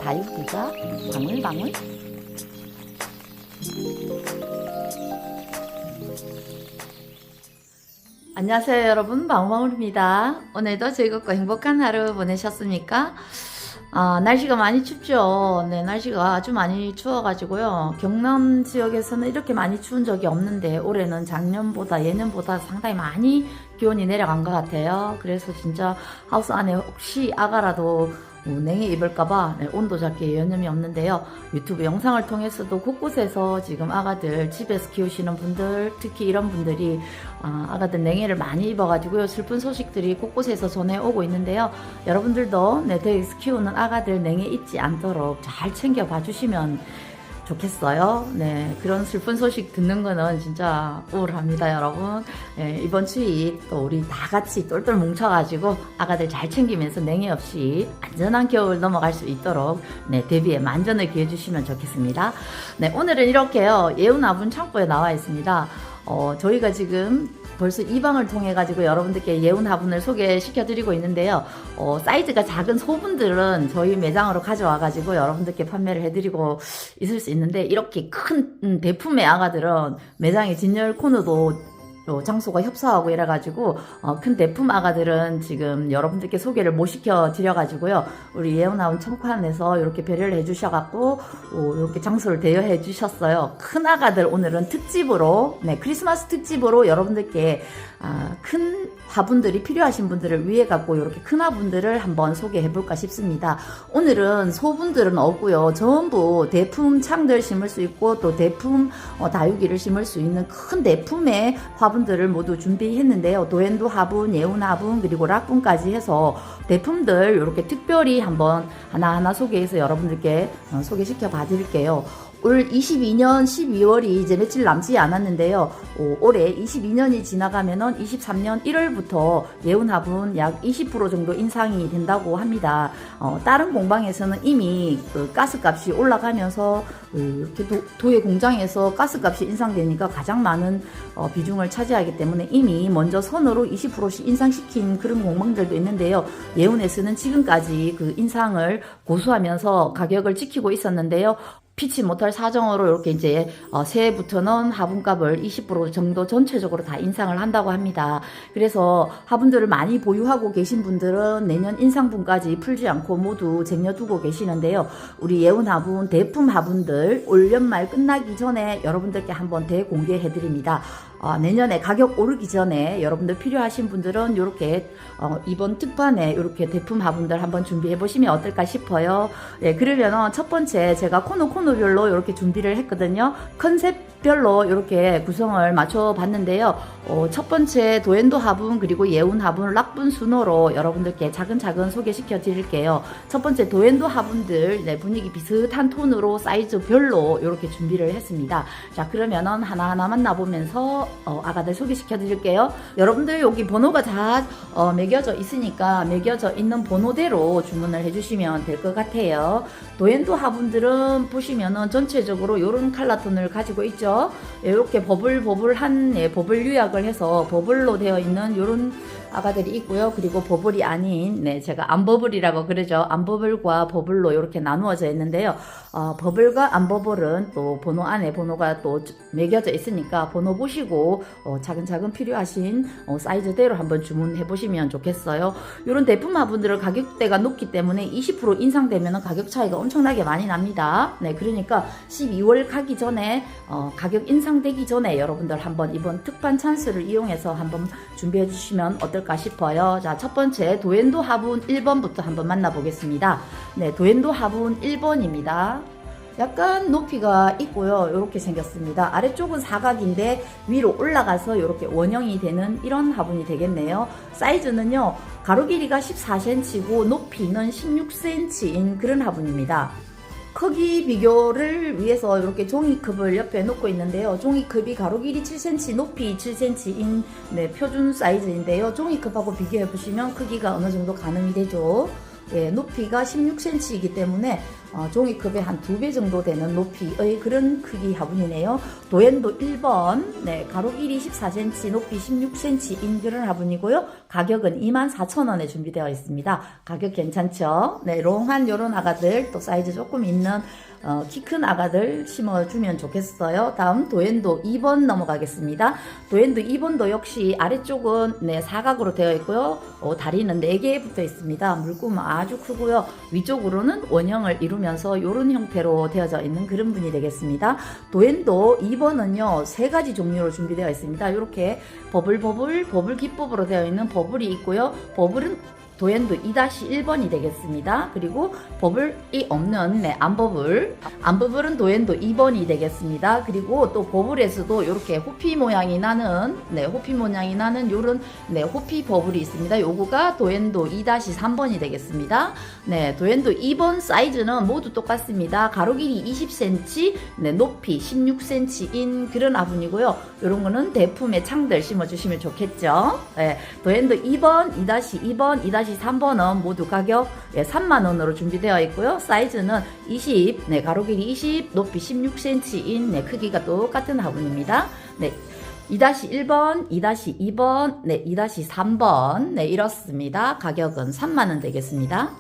다육기가 방울방울. 안녕하세요 여러분, 방울방울입니다. 오늘도 즐겁고 행복한 하루 보내셨습니까? 날씨가 많이 춥죠. 네, 날씨가 아주 많이 추워가지고요. 경남 지역에서는 이렇게 많이 추운 적이 없는데 올해는 작년보다 예년보다 상당히 많이 기온이 내려간 것 같아요. 그래서 진짜 하우스 안에 혹시 아가라도 냉해 입을까봐 온도 잡기에 여념이 없는데요. 유튜브 영상을 통해서도 곳곳에서 지금 아가들 집에서 키우시는 분들, 특히 이런 분들이 아가들 냉해를 많이 입어가지고요. 슬픈 소식들이 곳곳에서 전해오고 있는데요. 여러분들도 댁에서 키우는 아가들 냉해 입지 않도록 잘 챙겨봐 주시면 좋겠어요. 네, 그런 슬픈 소식 듣는 거는 진짜 우울합니다, 여러분. 네, 이번 추위 또 우리 다 같이 똘똘 뭉쳐가지고 아가들 잘 챙기면서 냉해 없이 안전한 겨울 넘어갈 수 있도록 대비에 만전을 기해 주시면 좋겠습니다. 네, 오늘은 이렇게요. 예운화분 창고에 나와 있습니다. 저희가 지금 벌써 이 방을 통해 가지고 여러분들께 예운 화분을 소개시켜 드리고 있는데요. 사이즈가 작은 소분들은 저희 매장으로 가져와 가지고 여러분들께 판매를 해드리고 있을 수 있는데, 이렇게 큰 대품의 아가들은 매장에 진열 코너도 장소가 협소하고 이래가지고 큰 대품 아가들은 지금 여러분들께 소개를 못 시켜 드려가지고요. 우리 예운화분 청판에서 이렇게 배려를 해주셔갖고 이렇게 장소를 대여해 주셨어요. 큰 아가들 오늘은 특집으로, 크리스마스 특집으로 여러분들께 큰 화분들이 필요하신 분들을 위해 갖고 이렇게 큰 화분들을 한번 소개해 볼까 싶습니다. 오늘은 소분들은 없고요. 전부 대품 창들 심을 수 있고 또 대품 다육이를 심을 수 있는 큰 대품의 화분들을 모두 준비했는데요. 도엔도 화분, 예운 화분, 그리고 락분까지 해서 대품들 이렇게 특별히 한번 하나하나 소개해서 여러분들께 소개시켜 봐 드릴게요. 올 22년 12월이 이제 며칠 남지 않았는데요. 올해 22년이 지나가면은 23년 1월부터 예운 화분 약 20% 정도 인상이 된다고 합니다. 다른 공방에서는 이미 그 가스값이 올라가면서 이렇게 도예 공장에서 가스값이 인상되니까 가장 많은 비중을 차지하기 때문에 이미 먼저 선으로 20%씩 인상시킨 그런 공방들도 있는데요. 예운에서는 지금까지 그 인상을 고수하면서 가격을 지키고 있었는데요. 피치 못할 사정으로 이렇게 이제 새해부터는 화분값을 20% 정도 전체적으로 다 인상을 한다고 합니다. 그래서 화분들을 많이 보유하고 계신 분들은 내년 인상분까지 풀지 않고 모두 쟁여두고 계시는데요. 우리 예운 화분, 대품 화분들 올 연말 끝나기 전에 여러분들께 한번 대공개해 드립니다. 내년에 가격 오르기 전에 여러분들 필요하신 분들은 이렇게 이번 특판에 이렇게 대품 화분들 한번 준비해 보시면 어떨까 싶어요. 네, 그러면 첫 번째 제가 코너별로 이렇게 준비를 했거든요. 컨셉별로 이렇게 구성을 맞춰 봤는데요. 첫 번째 도엔도 화분, 그리고 예운 화분, 락분 순으로 여러분들께 차근차근 소개시켜 드릴게요. 첫 번째 도엔도 화분들 분위기 비슷한 톤으로 사이즈별로 이렇게 준비를 했습니다. 자, 그러면은 하나하나 만나보면서 아가들 소개시켜 드릴게요. 여러분들 여기 번호가 다 매겨져 있으니까 매겨져 있는 번호대로 주문을 해주시면 될 것 같아요. 도엔도 화분들은 보시면은 전체적으로 이런 컬러톤을 가지고 있죠. 이렇게 버블한 버블 유약을 해서 버블로 되어 있는 이런 아가들이 있고요. 그리고 버블이 아닌 제가 안버블이라고 그러죠. 안버블과 버블로 이렇게 나누어져 있는데요. 버블과 안버블은 또 번호 안에 번호가 또 매겨져 있으니까 번호 보시고 차근차근 필요하신 사이즈대로 한번 주문해 보시면 좋겠어요. 이런 대품 화분들은 가격대가 높기 때문에 20% 인상되면 가격 차이가 엄청나게 많이 납니다. 그러니까 12월 가기 전에 가격 인상되기 전에 여러분들 한번 이번 특판 찬스를 이용해서 한번 준비해 주시면 어떨까 싶어요. 자, 첫 번째 도엔도 화분 1번부터 한번 만나보겠습니다. 도엔도 화분 1번입니다. 약간 높이가 있고요. 이렇게 생겼습니다. 아래쪽은 사각인데 위로 올라가서 이렇게 원형이 되는 이런 화분이 되겠네요. 사이즈는요, 가로 길이가 14cm고 높이는 16cm인 그런 화분입니다. 크기 비교를 위해서 이렇게 종이컵을 옆에 놓고 있는데요. 종이컵이 가로 길이 7cm, 높이 7cm인 표준 사이즈인데요. 종이컵하고 비교해 보시면 크기가 어느 정도 가늠이 되죠. 높이가 16cm이기 때문에 종이컵의 한 2배 정도 되는 높이의 그런 크기 화분이네요. 도엔도 1번, 네, 가로 길이 14cm, 높이 16cm인 그런 화분이고요. 가격은 24,000원에 준비되어 있습니다. 가격 괜찮죠? 네, 롱한 요런 아가들, 또 사이즈 조금 있는 키 큰 아가들 심어주면 좋겠어요. 다음 도엔도 2번 넘어가겠습니다. 도엔도 2번도 역시 아래쪽은 네, 사각으로 되어 있고요. 다리는 4개 붙어 있습니다. 물구멍 아주 크고요. 위쪽으로는 원형을 이루면서 이런 형태로 되어져 있는 그런 분이 되겠습니다. 도엔도 2번은요 3가지 종류로 준비되어 있습니다. 이렇게 버블 기법으로 되어 있는 버블이 있고요. 버블은 도엔도 2-1번이 되겠습니다. 그리고 버블이 없는 네, 안버블은 도엔도 2번이 되겠습니다. 그리고 또 버블에서도 이렇게 호피 모양이 나는 요런 네, 호피 버블이 있습니다. 요거가 도엔도 2-3번이 되겠습니다. 네, 도엔도 2번 사이즈는 모두 똑같습니다. 가로 길이 20cm, 네, 높이 16cm인 그런 화분이고요. 요런 거는 대품에 창들 심어주시면 좋겠죠. 네, 도엔도 2번, 2-2번, 2-3번은 모두 가격 3만원으로 준비되어 있고요. 사이즈는 20, 네, 가로 길이 20, 높이 16cm인 네, 크기가 똑같은 화분입니다. 네, 2-1번, 2-2번, 네, 2-3번, 네, 이렇습니다. 가격은 3만원 되겠습니다.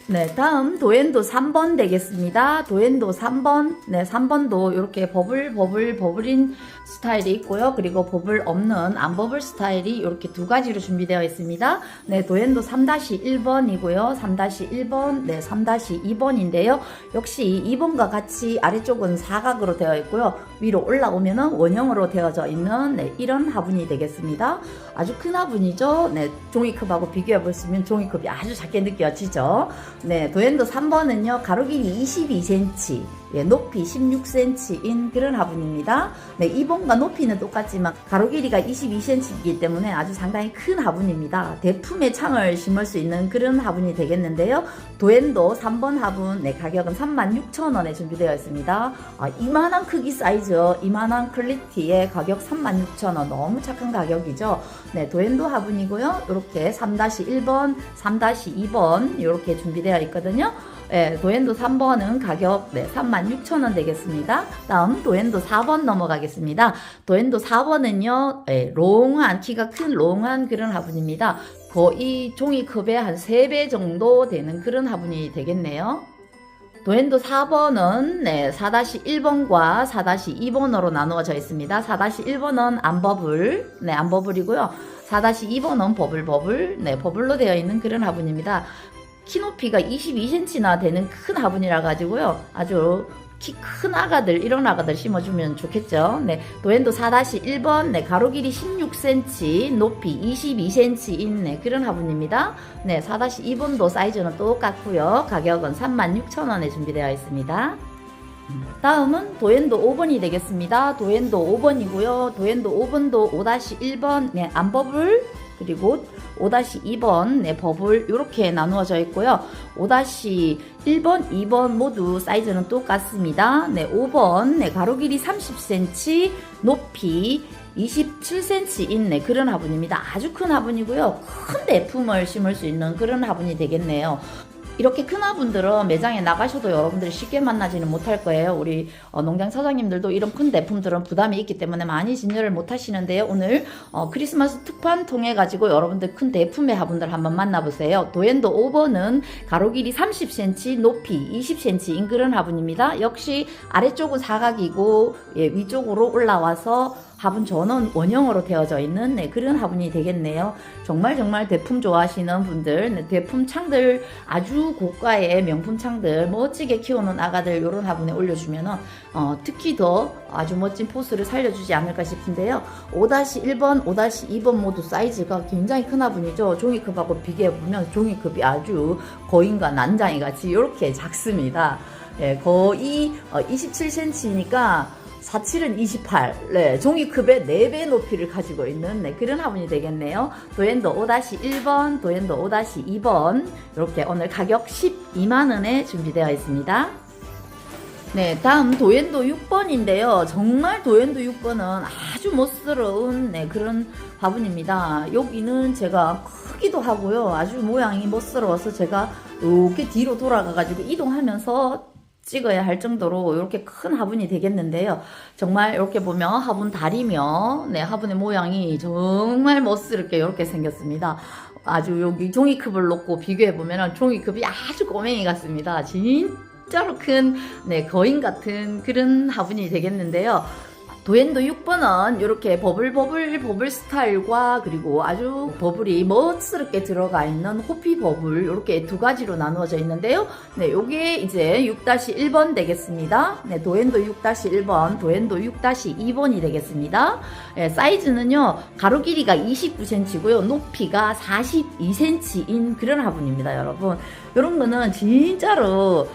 네, 다음 도엔도 3번 되겠습니다. 도엔도 3번, 네, 3번도 이렇게 버블인 스타일이 있고요. 그리고 버블 없는 안버블 스타일이 이렇게 2가지로 준비되어 있습니다. 네, 도엔도 3-1번이고요. 3-1번, 네, 3-2번인데요. 역시 2번과 같이 아래쪽은 사각으로 되어 있고요. 위로 올라오면은 원형으로 되어져 있는 네, 이런 화분이 되겠습니다. 아주 큰 화분이죠. 네, 종이컵하고 비교해 보시면 종이컵이 아주 작게 느껴지죠. 네, 도엔도 3번은요, 가로 길이 22cm, 예, 높이 16cm인 그런 화분입니다. 네, 2번과 높이는 똑같지만 가로 길이가 22cm이기 때문에 아주 상당히 큰 화분입니다. 대품에 창을 심을 수 있는 그런 화분이 되겠는데요. 도엔도 3번 화분, 네, 가격은 36,000원에 준비되어 있습니다. 이만한 크기 사이즈, 이만한 퀄리티의 가격 36,000원, 너무 착한 가격이죠. 네, 도엔도 화분이고요. 이렇게 3-1번, 3-2번 이렇게 준비되어 있거든요. 네, 도엔도 3번은 가격 네, 36,000원 되겠습니다. 다음 도엔도 4번 넘어가겠습니다. 도엔도 4번은요, 네, 키가 큰 롱한 그런 화분입니다. 거의 종이컵의 한 3배 정도 되는 그런 화분이 되겠네요. 도엔도 4번은 네, 4-1번과 4-2번으로 나누어져 있습니다. 4-1번은 안버블, 네, 안버블이고요. 4-2번은 버블, 네, 버블로 되어 있는 그런 화분입니다. 키 높이가 22cm나 되는 큰 화분이라 가지고요. 아주 키 큰 아가들, 이런 아가들 심어주면 좋겠죠. 네, 도엔도 4-1번, 네, 가로 길이 16cm, 높이 22cm인 네, 그런 화분입니다. 네, 4-2번도 사이즈는 똑같고요. 가격은 36,000원에 준비되어 있습니다. 다음은 도엔도 5번이 되겠습니다. 도엔도 5번이고요. 도엔도 5번도 5-1번, 네, 안버블, 그리고 5-2번, 네, 버블 이렇게 나누어져 있고요. 5-1번, 2번 모두 사이즈는 똑같습니다. 네, 5번, 네, 가로 길이 30cm, 높이 27cm인 네, 그런 화분입니다. 아주 큰 화분이고요. 큰 대품을 심을 수 있는 그런 화분이 되겠네요. 이렇게 큰 화분들은 매장에 나가셔도 여러분들이 쉽게 만나지는 못할 거예요. 우리 농장 사장님들도 이런 큰 대품들은 부담이 있기 때문에 많이 진열을 못 하시는데요. 오늘 크리스마스 특판 통해 가지고 여러분들 큰 대품의 화분들 한번 만나보세요. 도엔도 5번은 가로 길이 30cm, 높이 20cm인 그런 화분입니다. 역시 아래쪽은 사각이고 예, 위쪽으로 올라와서 화분 전원 원형으로 되어져 있는 네, 그런 화분이 되겠네요. 정말 대품 좋아하시는 분들, 네, 대품 창들, 아주 고가의 명품 창들 멋지게 키우는 아가들 이런 화분에 올려주면은 특히 더 아주 멋진 포스를 살려주지 않을까 싶은데요. 5-1번, 5-2번 모두 사이즈가 굉장히 큰 화분이죠. 종이컵하고 비교해보면 종이컵이 아주 거인과 난장이 같이 이렇게 작습니다. 예, 거의 27cm니까 47은 28, 네, 종이컵의 4배 높이를 가지고 있는 네, 그런 화분이 되겠네요. 도엔도 5-1번, 도엔도 5-2번 이렇게 오늘 가격 12만원에 준비되어 있습니다. 네, 다음 도엔도 6번인데요. 정말 도엔도 6번은 아주 멋스러운 네, 그런 화분입니다. 여기는 제가 크기도 하고요. 아주 모양이 멋스러워서 제가 이렇게 뒤로 돌아가가지고 이동하면서 찍어야 할 정도로 이렇게 큰 화분이 되겠는데요. 정말 이렇게 보면 화분 다리며 네, 화분의 모양이 정말 멋스럽게 이렇게 생겼습니다. 아주 여기 종이컵을 놓고 비교해 보면 종이컵이 아주 꼬맹이 같습니다. 진짜로 큰 네, 거인 같은 그런 화분이 되겠는데요. 도엔도 6번은 이렇게 버블 스타일과 그리고 아주 버블이 멋스럽게 들어가 있는 호피 버블 이렇게 두 가지로 나누어져 있는데요. 네, 요게 이제 6-1번 되겠습니다. 네, 도엔도 6-1번, 도엔도 6-2번이 되겠습니다. 네, 사이즈는요, 가로 길이가 29cm고요, 높이가 42cm인 그런 화분입니다, 여러분. 이런 거는 진짜로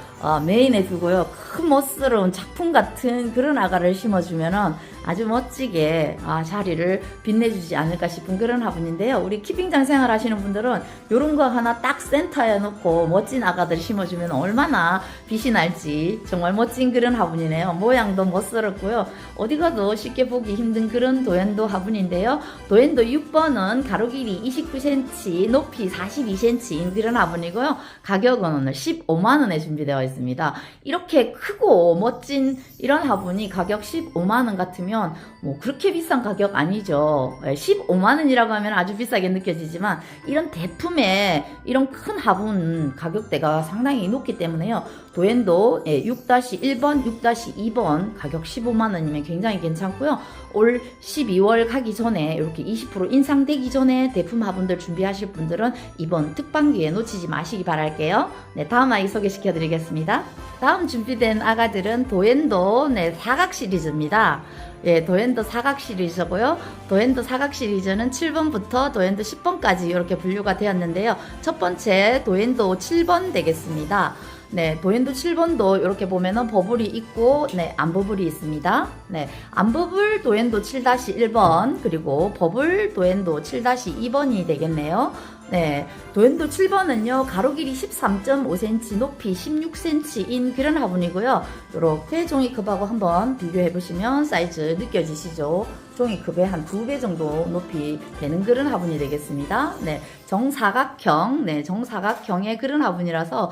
메인에 두고요, 큰 멋스러운 작품 같은 그런 아가를 심어주면은 아주 멋지게 자리를 빛내주지 않을까 싶은 그런 화분인데요. 우리 키핑장 생활 하시는 분들은 이런 거 하나 딱 센터에 놓고 멋진 아가들 심어주면 얼마나 빛이 날지 정말 멋진 그런 화분이네요. 모양도 멋스럽고요, 어디 가도 쉽게 보기 힘든 그런 도엔도 화분인데요. 도엔도 6번은 가로 길이 29cm, 높이 42cm인 그런 화분이고요. 가격은 오늘 15만원에 준비되어 있습니다. 이렇게 크고 멋진 이런 화분이 가격 15만원 같으면 뭐 그렇게 비싼 가격 아니죠. 15만원이라고 하면 아주 비싸게 느껴지지만 이런 대품의 이런 큰 화분 가격대가 상당히 높기 때문에요. 도엔도 6-1번, 6-2번 가격 15만원이면 굉장히 괜찮고요. 올 12월 가기 전에 이렇게 20% 인상되기 전에 대품 화분들 준비하실 분들은 이번 특방기에 놓치지 마시기 바랄게요. 네, 다음 아이 소개시켜 드리겠습니다. 다음 준비된 아가들은 도엔도 사각 시리즈입니다. 예, 도엔도 사각 시리즈고요. 도엔도 사각 시리즈는 7번부터 도엔도 10번까지 이렇게 분류가 되었는데요. 첫 번째 도엔도 7번 되겠습니다. 네, 도엔도 7번도 이렇게 보면은 버블이 있고, 네, 안버블이 있습니다. 네, 안버블 도엔도 7-1번, 그리고 버블 도엔도 7-2번이 되겠네요. 네, 도엔도 7번은요, 가로 길이 13.5cm, 높이 16cm인 그런 화분이고요. 이렇게 종이컵하고 한번 비교해 보시면 사이즈 느껴지시죠? 종이컵의 한 2배 정도 높이 되는 그런 화분이 되겠습니다. 네, 정사각형, 네, 정사각형의 그런 화분이라서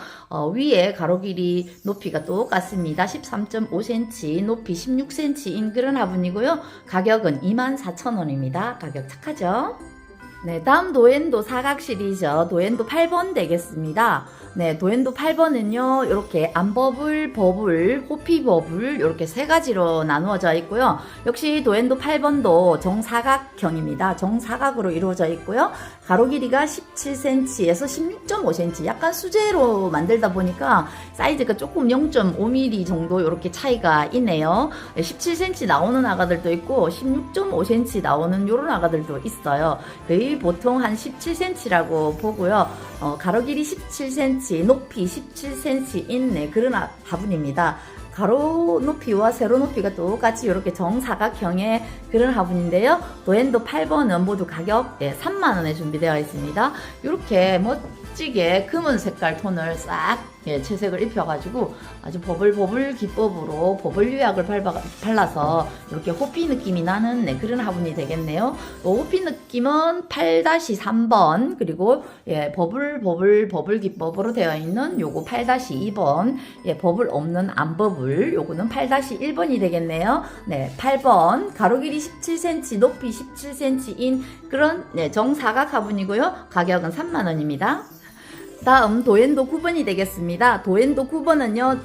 위에 가로 길이 높이가 똑같습니다. 13.5cm, 높이 16cm인 그런 화분이고요. 가격은 24,000원입니다. 가격 착하죠? 네, 다음 도엔도 사각 시리즈 도엔도 8번 되겠습니다. 네, 도엔도 8번은요, 이렇게 안버블, 버블, 호피 버블 이렇게 세 가지로 나누어져 있고요. 역시 도엔도 8번도 정사각형입니다. 정사각으로 이루어져 있고요. 가로 길이가 17cm에서 16.5cm, 약간 수제로 만들다 보니까 사이즈가 조금 0.5mm 정도 이렇게 차이가 있네요. 17cm 나오는 아가들도 있고 16.5cm 나오는 이런 아가들도 있어요. 거의 보통 한 17cm라고 보고요. 가로 길이 17cm, 높이 17cm인 그런 화분입니다. 가로 높이와 세로 높이가 똑같이 이렇게 정사각형의 그런 화분인데요. 도엔도 8번은 모두 가격 3만원에 준비되어 있습니다. 이렇게 멋지게 금은 색깔 톤을 싹 채색을 입혀가지고 아주 버블버블 기법으로 버블 유약을 발라서 이렇게 호피 느낌이 나는 그런 화분이 되겠네요. 호피 느낌은 8-3번, 그리고 버블 기법으로 되어 있는 요거 8-2번, 버블 없는 안버블 요거는 8-1번이 되겠네요. 네, 8번 가로 길이 17cm, 높이 17cm인 그런 정사각 화분이고요. 가격은 3만원입니다. 다음 도엔도 9번이 되겠습니다. 도엔도 9번은요,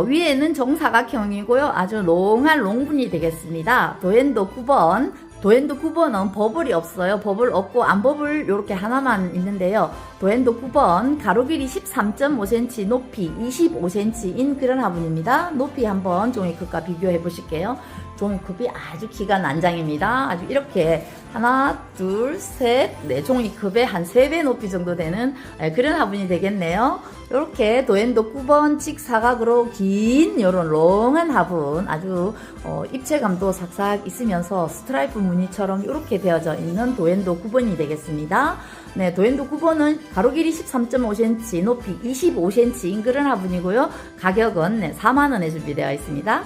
위에는 정사각형이고요. 아주 롱한 롱분이 되겠습니다. 도엔도 9번은 버블이 없어요. 버블 없고 안버블 이렇게 하나만 있는데요. 도엔도 9번 가로 길이 13.5cm, 높이 25cm인 그런 화분입니다. 높이 한번 종이컵과 비교해 보실게요. 종이컵이 아주 기가 난장입니다. 아주 이렇게 하나, 둘, 셋, 종이컵의 한 3배 높이 정도 되는 그런 화분이 되겠네요. 이렇게 도엔도 9번 직사각으로 긴 요런 롱한 화분, 아주 입체감도 삭삭 있으면서 스트라이프 무늬처럼 이렇게 되어져 있는 도엔도 9번이 되겠습니다. 네, 도엔도 9번은 가로 길이 13.5cm, 높이 25cm인 그런 화분이고요. 가격은 4만원에 준비되어 있습니다.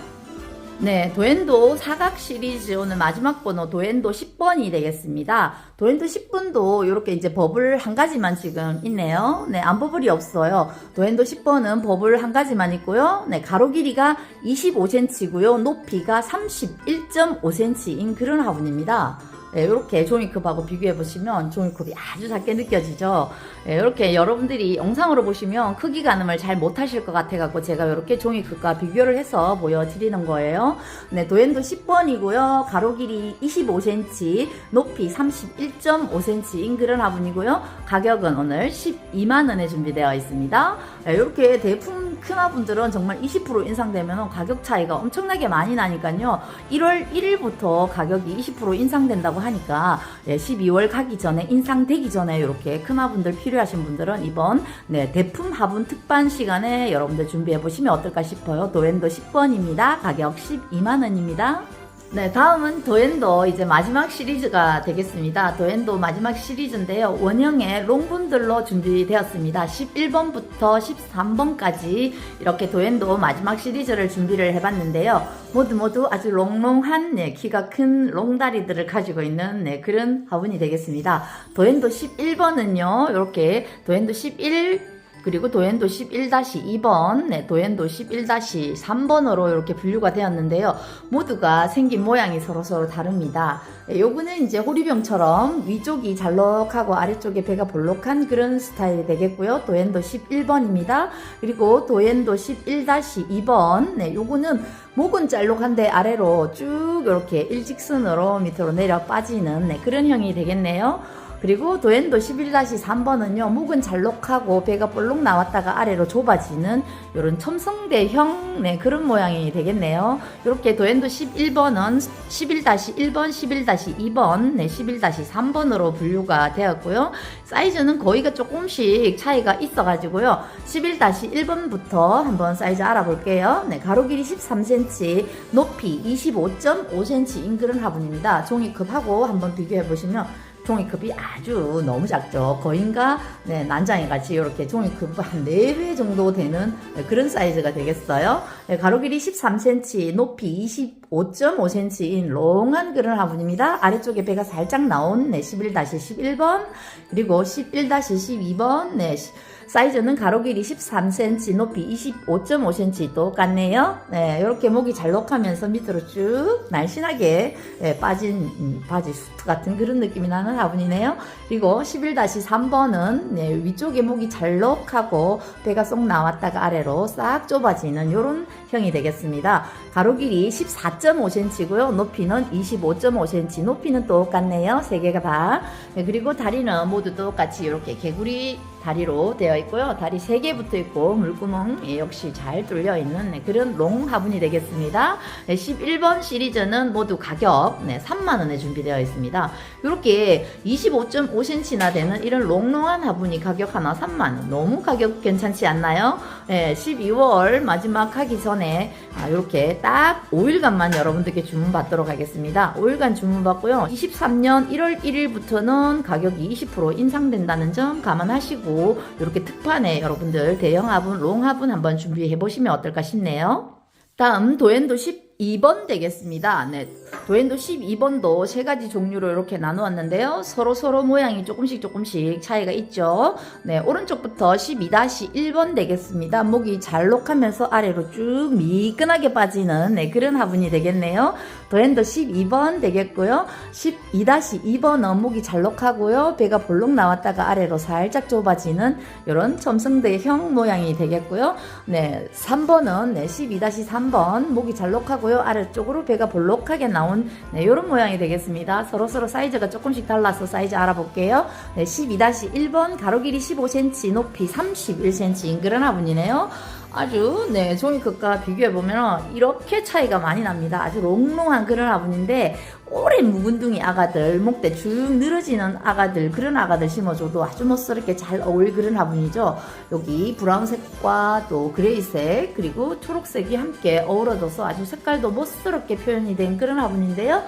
네, 도엔도 사각 시리즈 오늘 마지막 번호 도엔도 10번이 되겠습니다. 도엔도 10번도 이렇게 이제 버블 한 가지만 지금 있네요. 네, 안 버블이 없어요. 도엔도 10번은 버블 한 가지만 있고요. 네, 가로 길이가 25cm고요. 높이가 31.5cm인 그런 화분입니다. 네, 이렇게 종이컵하고 비교해 보시면 종이컵이 아주 작게 느껴지죠. 네, 이렇게 여러분들이 영상으로 보시면 크기 가늠을 잘 못하실 것 같아갖고 제가 이렇게 종이컵과 비교를 해서 보여드리는 거예요. 네, 도엔도 10번이고요. 가로 길이 25cm, 높이 31.5cm인 그런 화분이고요. 가격은 오늘 12만원에 준비되어 있습니다. 네, 이렇게 대품 큰 화분들은 정말 20% 인상되면 가격 차이가 엄청나게 많이 나니까요. 1월 1일부터 가격이 20% 인상된다고 하니까 12월 가기 전에 인상되기 전에 이렇게 큰 화분들 필요하신 분들은 이번 대품 화분 특반 시간에 여러분들 준비해 보시면 어떨까 싶어요. 도엔도 10번입니다. 가격 12만원입니다. 네, 다음은 도엔도 이제 마지막 시리즈가 되겠습니다. 도엔도 마지막 시리즈인데요. 원형의 롱분들로 준비되었습니다. 11번부터 13번까지 이렇게 도엔도 마지막 시리즈를 준비를 해봤는데요. 모두 아주 롱롱한 키가 큰 롱다리들을 가지고 있는 그런 화분이 되겠습니다. 도엔도 11번은요. 이렇게 도엔도 11 그리고 도엔도 11-2번, 도엔도 11-3번으로 이렇게 분류가 되었는데요. 모두가 생긴 모양이 서로 다릅니다. 요거는 이제 호리병처럼 위쪽이 잘록하고 아래쪽에 배가 볼록한 그런 스타일이 되겠고요. 도엔도 11번입니다. 그리고 도엔도 11-2번, 요거는 목은 잘록한데 아래로 쭉 이렇게 일직선으로 밑으로 내려 빠지는 그런 형이 되겠네요. 그리고 도엔도 11-3번은요, 목은 잘록하고 배가 볼록 나왔다가 아래로 좁아지는 이런 첨성대형 그런 모양이 되겠네요. 이렇게 도엔도 11번은 11-1번, 11-2번, 11-3번으로 분류가 되었고요. 사이즈는 거의가 조금씩 차이가 있어가지고요. 11-1번부터 한번 사이즈 알아볼게요. 가로 길이 13cm, 높이 25.5cm인 그런 화분입니다. 종이컵하고 한번 비교해보시면 종이컵이 아주 너무 작죠. 거인과 난장이 같이 이렇게 종이컵 한 4배 정도 되는 그런 사이즈가 되겠어요. 가로 길이 13cm, 높이 25.5cm인 롱한 그런 화분입니다. 아래쪽에 배가 살짝 나온 11-11번, 그리고 11-12번, 사이즈는 가로 길이 13cm, 높이 25.5cm 똑같네요. 이렇게 목이 잘록하면서 밑으로 쭉 날씬하게 빠진 바지 수트 같은 그런 느낌이 나는 화분이네요. 그리고 11-3번은 위쪽에 목이 잘록하고 배가 쏙 나왔다가 아래로 싹 좁아지는 이런 형이 되겠습니다. 가로 길이 14.5cm고요. 높이는 25.5cm. 높이는 똑같네요. 세 개가 다. 그리고 다리는 모두 똑같이 이렇게 개구리 다리로 되어 있고요. 다리 3개 붙어 있고 물구멍 역시 잘 뚫려 있는 그런 롱 화분이 되겠습니다. 11번 시리즈는 모두 가격 3만원에 준비되어 있습니다. 이렇게 25.5cm나 되는 이런 롱롱한 화분이 가격 하나 3만원. 너무 가격 괜찮지 않나요? 12월 마지막 하기 전에 이렇게 딱 5일간만 여러분들께 주문받도록 하겠습니다. 5일간 주문받고요. 23년 1월 1일부터는 가격이 20% 인상된다는 점 감안하시고 이렇게 특판에 여러분들 대형 화분, 롱 화분 한번 준비해 보시면 어떨까 싶네요. 다음 도엔도 12번 되겠습니다. 도엔도 12번도 3가지 종류로 이렇게 나누었는데요. 서로 모양이 조금씩 차이가 있죠. 오른쪽부터 12-1번 되겠습니다. 목이 잘록하면서 아래로 쭉 미끈하게 빠지는 그런 화분이 되겠네요. 도엔도 12번 되겠고요. 12-2번은 목이 잘록하고요. 배가 볼록 나왔다가 아래로 살짝 좁아지는 이런 첨성대형 모양이 되겠고요. 3번은 12-3번 목이 잘록하고요. 아래쪽으로 배가 볼록하게 나온 이런 모양이 되겠습니다. 서로 사이즈가 조금씩 달라서 사이즈 알아볼게요. 12-1번 가로 길이 15cm, 높이 31cm인 그런 화분이네요. 아주 종이컵과 비교해보면 이렇게 차이가 많이 납니다. 아주 롱롱한 그런 화분인데 오랜 묵은둥이 아가들, 목대 쭉 늘어지는 아가들, 그런 아가들 심어줘도 아주 멋스럽게 잘 어울릴 그런 화분이죠. 여기 브라운색과 또 그레이색 그리고 초록색이 함께 어우러져서 아주 색깔도 멋스럽게 표현이 된 그런 화분인데요.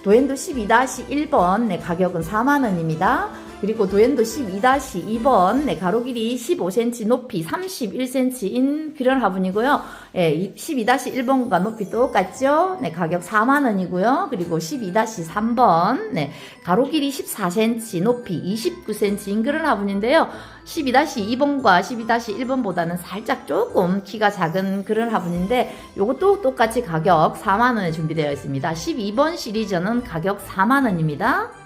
도엔도 12-1번 가격은 4만원입니다. 그리고 도엔도 12-2번, 네, 가로 길이 15cm, 높이 31cm인 그런 화분이고요. 예, 12-1번과 높이 똑같죠? 네, 가격 4만원이고요. 그리고 12-3번, 네, 가로 길이 14cm, 높이 29cm인 그런 화분인데요. 12-2번과 12-1번보다는 살짝 조금 키가 작은 그런 화분인데 요것도 똑같이 가격 4만원에 준비되어 있습니다. 12번 시리즈는 가격 4만원입니다.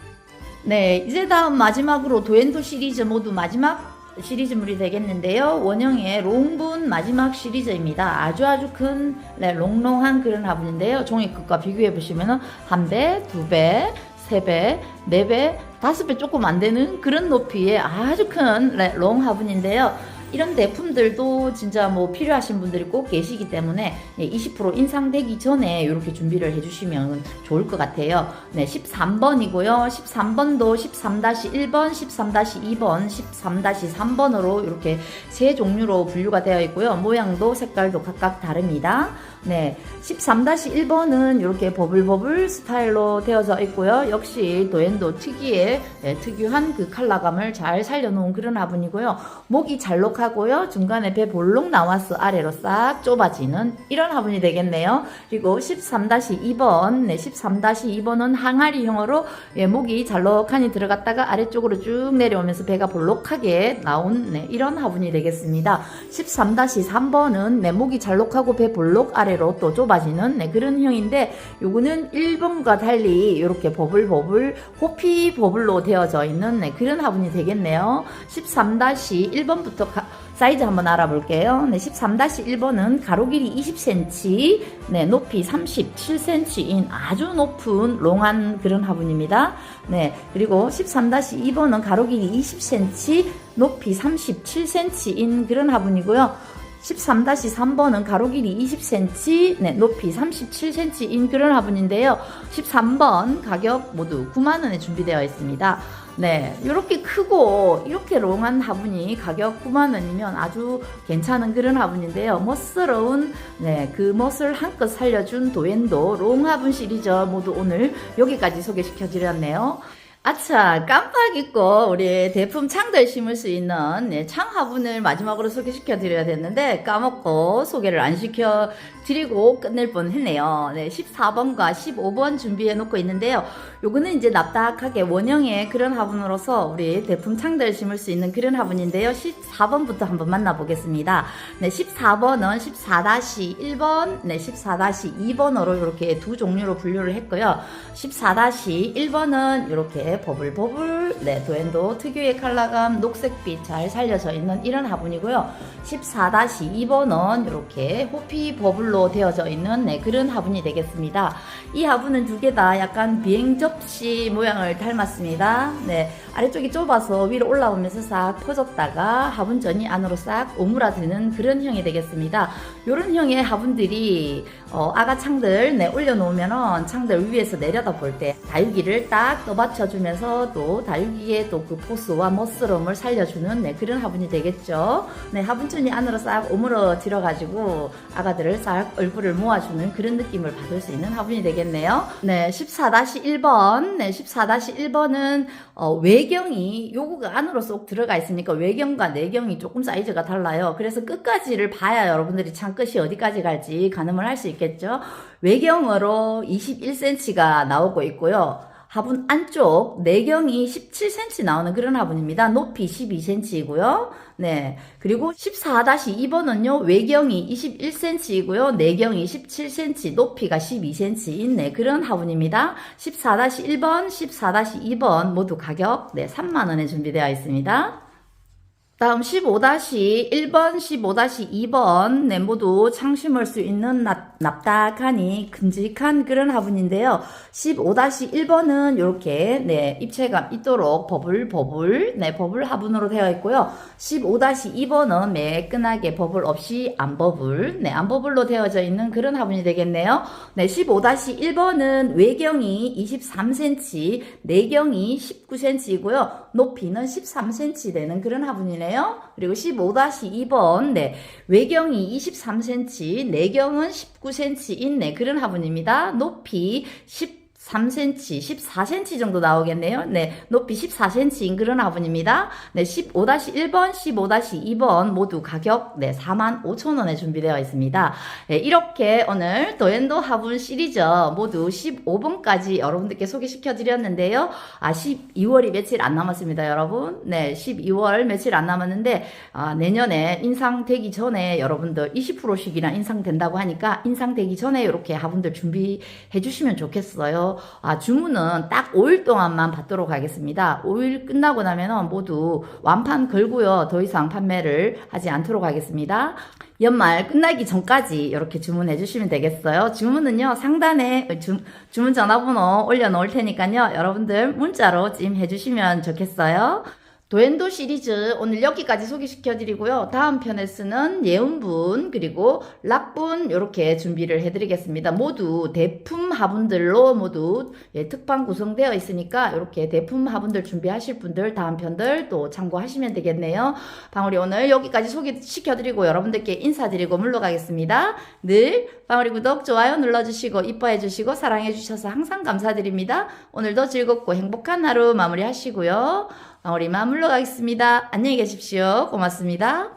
네, 이제 다음 마지막으로 도엔도 시리즈 모두 마지막 시리즈물이 되겠는데요. 원형의 롱분 마지막 시리즈입니다. 아주 큰 네, 롱롱한 그런 화분인데요. 종이컵과 비교해 보시면은 1배, 2배, 3배, 4배, 5배 조금 안 되는 그런 높이의 아주 큰 네, 롱 화분인데요. 이런 제품들도 진짜 뭐 필요하신 분들이 꼭 계시기 때문에 20% 인상되기 전에 이렇게 준비를 해주시면 좋을 것 같아요. 네, 13번이고요. 13번도 13-1번, 13-2번, 13-3번으로 이렇게 세 종류로 분류가 되어 있고요. 모양도 색깔도 각각 다릅니다. 네, 13-1번은 이렇게 버블버블 스타일로 되어져 있고요. 역시 도엔도 특유의 특유한 그 컬러감을 잘 살려놓은 그런 화분이고요. 목이 잘록하고요. 중간에 배 볼록 나와서 아래로 싹 좁아지는 이런 화분이 되겠네요. 그리고 13-2번, 네, 13-2번은 항아리형으로 목이 잘록하니 들어갔다가 아래쪽으로 쭉 내려오면서 배가 볼록하게 나온 네, 이런 화분이 되겠습니다. 13-3번은 네, 목이 잘록하고 배 볼록 아래로 또 좁아지는 네, 그런 형인데 요거는 1번과 달리 이렇게 버블버블 호피 버블로 되어져 있는 네, 그런 화분이 되겠네요. 13-1번부터 사이즈 한번 알아볼게요. 네, 13-1번은 가로 길이 20cm, 네, 높이 37cm인 아주 높은 롱한 그런 화분입니다. 네, 그리고 13-2번은 가로 길이 20cm, 높이 37cm인 그런 화분이고요. 13-3번은 가로 길이 20cm, 네, 높이 37cm인 그런 화분인데요. 13번 가격 모두 9만원에 준비되어 있습니다. 네, 이렇게 크고 이렇게 롱한 화분이 가격 9만원이면 아주 괜찮은 그런 화분인데요. 멋스러운 네, 그 멋을 한껏 살려준 도엔도 롱 화분 시리즈 모두 오늘 여기까지 소개시켜 드렸네요. 아차, 깜빡 잊고 우리 대품 창들 심을 수 있는 네, 창 화분을 마지막으로 소개시켜 드려야 됐는데 까먹고 소개를 안 시켜 드리고 끝낼 뻔 했네요. 네, 14번과 15번 준비해 놓고 있는데요. 요거는 이제 납작하게 원형의 그런 화분으로서 우리 대품 창들 심을 수 있는 그런 화분인데요. 14번부터 한번 만나보겠습니다. 네, 14번은 14-1번, 네, 14-2번으로 이렇게 두 종류로 분류를 했고요. 14-1번은 이렇게 버블버블, 네, 도엔도 특유의 컬러감, 녹색빛 잘 살려져 있는 이런 화분이고요. 14-2번은 이렇게 호피 버블로 되어져 있는 네, 그런 화분이 되겠습니다. 이 화분은 두 개 다 약간 비행 접시 모양을 닮았습니다. 네, 아래쪽이 좁아서 위로 올라오면서 싹 퍼졌다가 화분 전이 안으로 싹 오므라드는 그런 형이 되겠습니다. 이런 형의 화분들이 아가 창들 네, 올려놓으면은 창들 위에서 내려다 볼 때 다육이를 딱 떠받쳐주면서 또 다육이의 또 그 포스와 멋스러움을 살려주는 네, 그런 화분이 되겠죠. 네, 화분천이 안으로 싹 오므러들어 가지고 아가들을 싹 얼굴을 모아주는 그런 느낌을 받을 수 있는 화분이 되겠네요. 네, 14-1번, 네, 14-1번은 외경이 요거가 안으로 쏙 들어가 있으니까 외경과 내경이 조금 사이즈가 달라요. 그래서 끝까지를 봐야 여러분들이 창 끝이 어디까지 갈지 가늠을 할 수 있겠죠. 외경으로 21cm가 나오고 있고요. 화분 안쪽 내경이 17cm 나오는 그런 화분입니다. 높이 12cm이고요. 네, 그리고 14-2번은요 외경이 21cm이고요 내경이 17cm, 높이가 12cm인 네, 그런 화분입니다. 14-1번, 14-2번 모두 가격 네, 3만원에 준비되어 있습니다. 다음 15-1번, 15-2번 네, 모두 창 심을 수 있는 납작하니 큼직한 그런 화분인데요. 15-1번은 이렇게 네, 입체감 있도록 버블 네, 버블 화분으로 되어 있고요. 15-2번은 매끈하게 버블 없이 안버블 네, 안버블로 되어져 있는 그런 화분이 되겠네요. 네, 15-1번은 외경이 23cm, 내경이 19cm이고요. 높이는 13cm 되는 그런 화분이네요. 그리고 15-2번 네, 외경이 23cm, 내경은 19cm인 네, 그런 화분입니다. 높이 13cm, 14cm 정도 나오겠네요. 네, 높이 14cm인 그런 화분입니다. 네, 15-1번, 15-2번 모두 가격 네, 45,000원에 준비되어 있습니다. 네, 이렇게 오늘 더앤더 화분 시리즈 모두 15번까지 여러분들께 소개시켜 드렸는데요. 12월이 며칠 안 남았습니다, 여러분. 네, 12월 며칠 안 남았는데 내년에 인상되기 전에 여러분들 20%씩이나 인상된다고 하니까 인상되기 전에 이렇게 화분들 준비해 주시면 좋겠어요. 주문은 딱 5일 동안만 받도록 하겠습니다. 5일 끝나고 나면 모두 완판 걸고요. 더 이상 판매를 하지 않도록 하겠습니다. 연말 끝나기 전까지 이렇게 주문해 주시면 되겠어요. 주문은요, 상단에 주문 전화번호 올려놓을 테니까요, 여러분들 문자로 찜해 주시면 좋겠어요. 더앤더 시리즈 오늘 여기까지 소개시켜 드리고요. 다음 편에서는 예운분 그리고 락분 이렇게 준비를 해 드리겠습니다. 모두 대품 화분들로 모두 특판 구성되어 있으니까 이렇게 대품 화분들 준비하실 분들 다음 편들 또 참고하시면 되겠네요. 방울이 오늘 여기까지 소개시켜 드리고 여러분들께 인사드리고 물러가겠습니다. 늘 방울이 구독, 좋아요 눌러주시고 이뻐해 주시고 사랑해 주셔서 항상 감사드립니다. 오늘도 즐겁고 행복한 하루 마무리 하시고요. 우리 마무리 물러가겠습니다. 안녕히 계십시오. 고맙습니다.